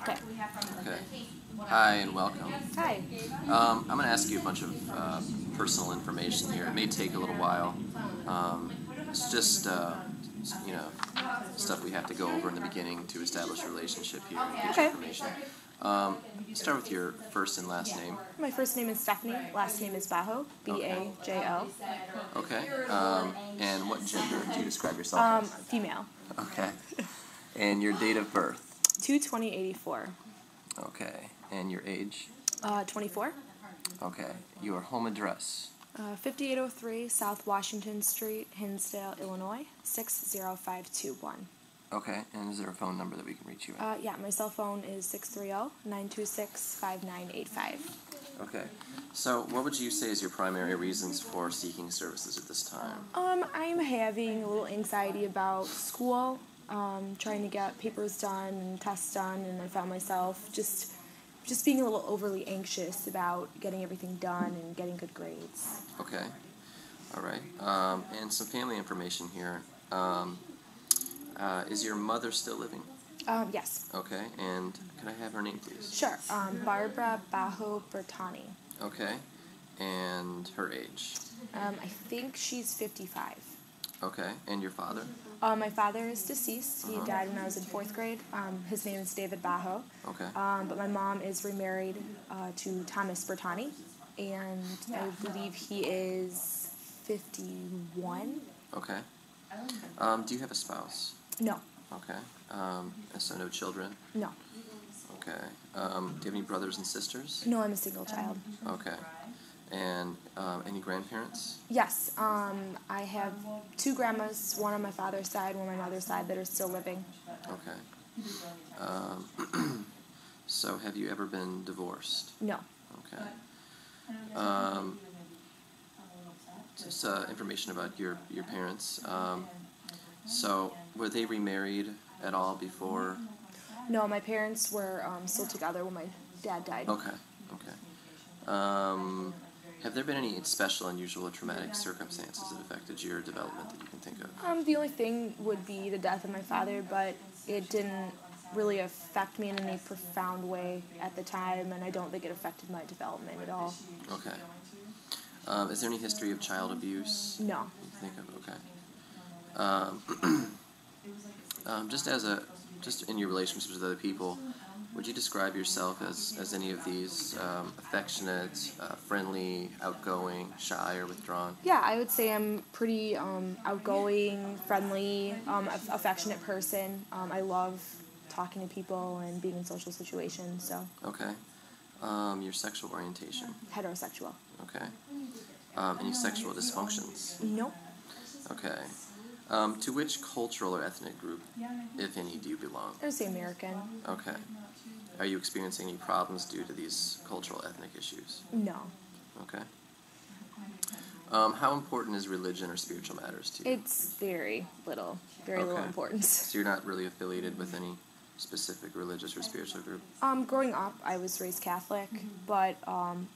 Okay. Okay. Hi and welcome. Hi. I'm going to ask you a bunch of personal information here. It may take a little while. It's just, you know, stuff we have to go over in the beginning to establish a relationship here and get your Okay. information. Start with your first and last name. My first name is Stephanie. Last name is Bajo. B-A-J-O. Okay. And what gender do you describe yourself as? Female. Okay. And your date of birth. 2/20/84. Okay. And your age? 24. Okay. Your home address? 5803 South Washington Street, Hinsdale, Illinois, 60521. Okay. And is there a phone number that we can reach you at? Yeah, my cell phone is 630-926-5985. Okay. So what would you say is your primary reasons for seeking services at this time? I'm having a little anxiety about school, trying to get papers done and tests done, and I found myself just being a little overly anxious about getting everything done and getting good grades. Okay. All right. And some family information here. Is your mother still living? Yes. Okay. And can I have her name, please? Sure. Barbara Bajo Bertani. Okay. And her age? I think she's 55. Okay. And your father? My father is deceased. He died when I was in 4th grade. His name is David Bajo. Okay. But my mom is remarried to Thomas Bertani, and I believe he is 51. Okay. Do you have a spouse? No. Okay. So no children? No. Okay. Do you have any brothers and sisters? No, I'm a single child. Okay. And any grandparents? Yes. I have 2 grandmas, one on my father's side, one on my mother's side, that are still living. Okay. So have you ever been divorced? No. Okay. Just information about your parents. So were they remarried at all before? No, my parents were still together when my dad died. Okay. Okay. Have there been any special, unusual, or traumatic circumstances that affected your development that you can think of? The only thing would be the death of my father, but it didn't really affect me in any profound way at the time, and I don't think it affected my development at all. Okay. Is there any history of child abuse? No. You can think of? Okay. Just in your relationships with other people, would you describe yourself as any of these? Affectionate, friendly, outgoing, shy, or withdrawn? Yeah, I would say I'm pretty outgoing, friendly, affectionate person. I love talking to people and being in social situations, so. Okay. Your sexual orientation? Heterosexual. Okay. Any sexual dysfunctions? Nope. Okay. To which cultural or ethnic group, if any, do you belong? I would say American. Okay. Are you experiencing any problems due to these cultural ethnic issues? No. Okay. How important is religion or spiritual matters to you? It's very little importance. So you're not really affiliated with any specific religious or spiritual group? Growing up, I was raised Catholic, but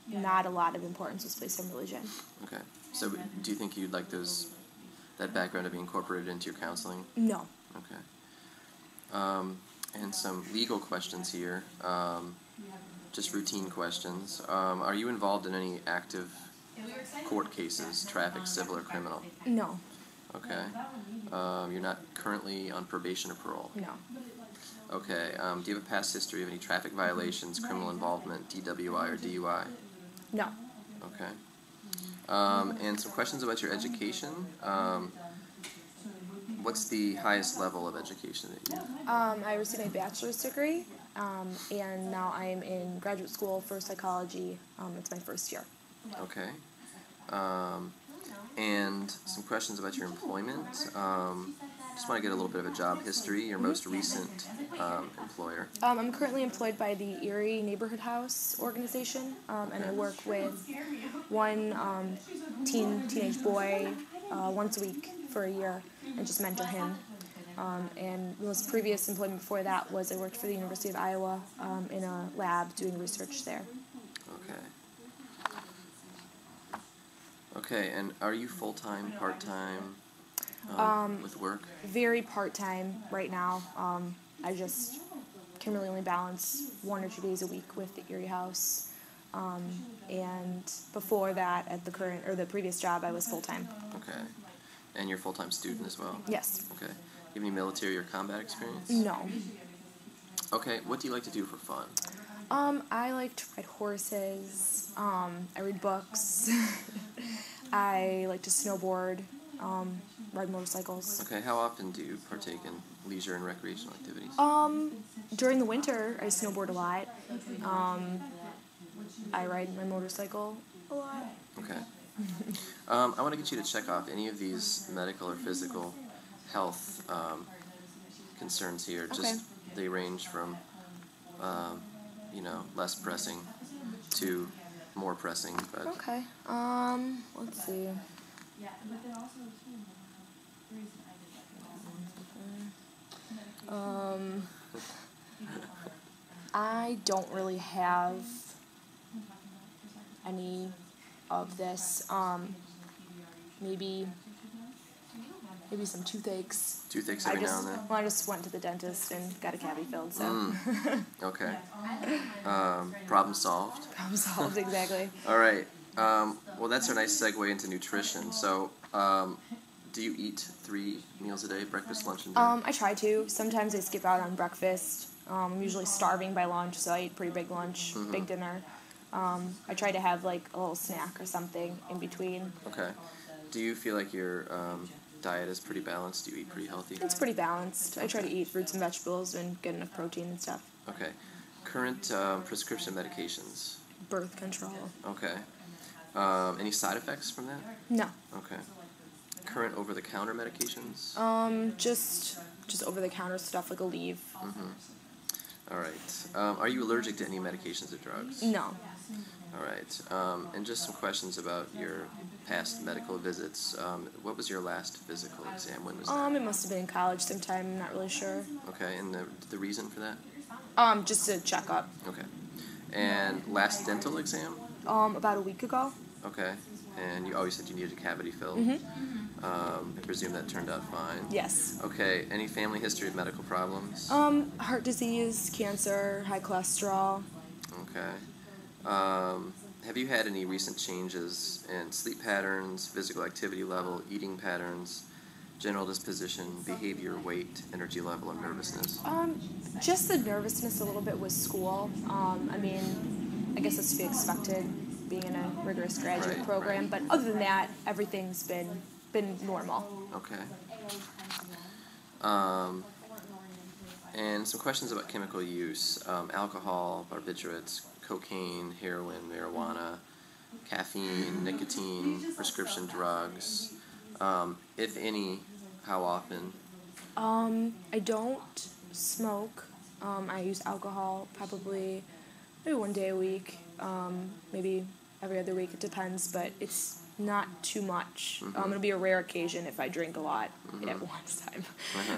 not a lot of importance was placed on religion. Okay. So do you think you'd like that background to be incorporated into your counseling? No. Okay. And some legal questions here, just routine questions. Are you involved in any active court cases, traffic, civil, or criminal? No. Okay. You're not currently on probation or parole? No. Okay. Do you have a past history of any traffic violations, criminal involvement, DWI, or DUI? No. Okay. And some questions about your education. What's the highest level of education that you have? I received a bachelor's degree, and now I'm in graduate school for psychology. It's my first year. Okay. And some questions about your employment. Just want to get a little bit of a job history. Your most recent employer. I'm currently employed by the Erie Neighborhood House organization, and I work with one teenage boy once a week for a year and just mentor him. And the most previous employment before that was I worked for the University of Iowa in a lab doing research there. Okay. Okay, and are you full-time, part-time with work? Very part-time right now. I just can really only balance 1 or 2 days a week with the Erie House. And before that, at the previous job, I was full-time. Okay. And you're a full-time student as well? Yes. Okay. You have any military or combat experience? No. Okay. What do you like to do for fun? I like to ride horses. I read books. I like to snowboard, ride motorcycles. Okay. How often do you partake in leisure and recreational activities? During the winter, I snowboard a lot. I ride my motorcycle a lot. Okay. I want to get you to check off any of these medical or physical health concerns here. Okay. Just they range from less pressing to more pressing. But Okay. Let's see. I don't really have any of this. Maybe some toothaches. Toothaches every now and then? Well, I just went to the dentist and got a cavity filled, so. Okay. Problem solved. Problem solved, exactly. All right. Well, that's a nice segue into nutrition. So, do you eat 3 meals a day, breakfast, lunch, and dinner? I try to. Sometimes I skip out on breakfast. I'm usually starving by lunch, so I eat pretty big lunch, big dinner. I try to have like a little snack or something in between. Okay. Do you feel like your diet is pretty balanced? Do you eat pretty healthy? It's pretty balanced. I try to eat fruits and vegetables and get enough protein and stuff. Okay. Current prescription medications? Birth control. Okay. Any side effects from that? No. Okay. Current over-the-counter medications? Just over-the-counter stuff like Aleve. All right. Are you allergic to any medications or drugs? No. All right. And just some questions about your past medical visits. What was your last physical exam? When was that? It must have been in college sometime. I'm not really sure. Okay. And the reason for that? Just a checkup. Okay. And last dental exam? About a week ago. Okay. And you always said you needed a cavity filled. I presume that turned out fine. Yes. Okay. Any family history of medical problems? Heart disease, cancer, high cholesterol. Okay. Have you had any recent changes in sleep patterns, physical activity level, eating patterns, general disposition, behavior, weight, energy level, or nervousness? Just the nervousness a little bit with school. I guess that's to be expected being in a rigorous graduate program. Right. But other than that, everything's been normal. Okay. And some questions about chemical use. Alcohol, barbiturates, cocaine, heroin, marijuana, caffeine, nicotine, prescription drugs. If any, how often? I don't smoke. I use alcohol probably maybe 1 day a week, maybe every other week. It depends, but it's not too much. It'll be a rare occasion if I drink a lot at one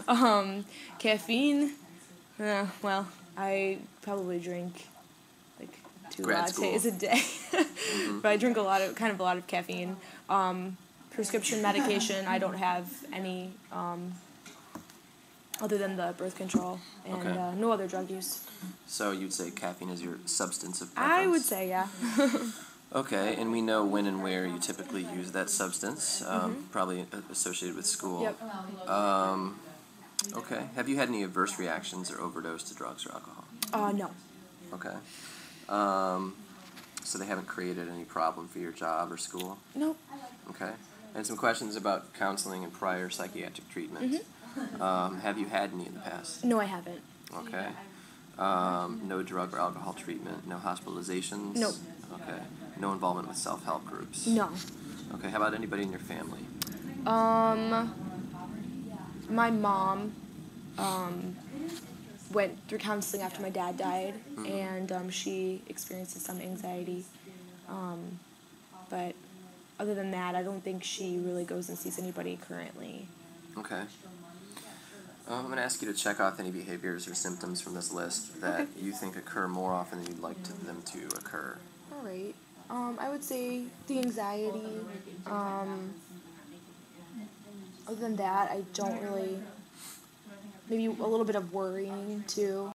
time. Caffeine, well, I probably drink like 2 lattes a day, but I drink a lot of caffeine. Prescription medication, I don't have any other than the birth control and no other drug use. So you'd say caffeine is your substance of preference? I would say, yeah. Okay, and we know when and where you typically use that substance, probably associated with school. Yep. Okay. Have you had any adverse reactions or overdose to drugs or alcohol? No. Okay. So they haven't created any problem for your job or school? Nope. Okay. And some questions about counseling and prior psychiatric treatment. Have you had any in the past? No, I haven't. Okay. No drug or alcohol treatment? No hospitalizations? Nope. Okay. No involvement with self-help groups? No. Okay. How about anybody in your family? My mom went through counseling after my dad died, and she experiences some anxiety. But other than that, I don't think she really goes and sees anybody currently. Okay. I'm going to ask you to check off any behaviors or symptoms from this list that you think occur more often than you'd like them to occur. All right. I would say the anxiety. Other than that, I don't really... Maybe a little bit of worrying, too.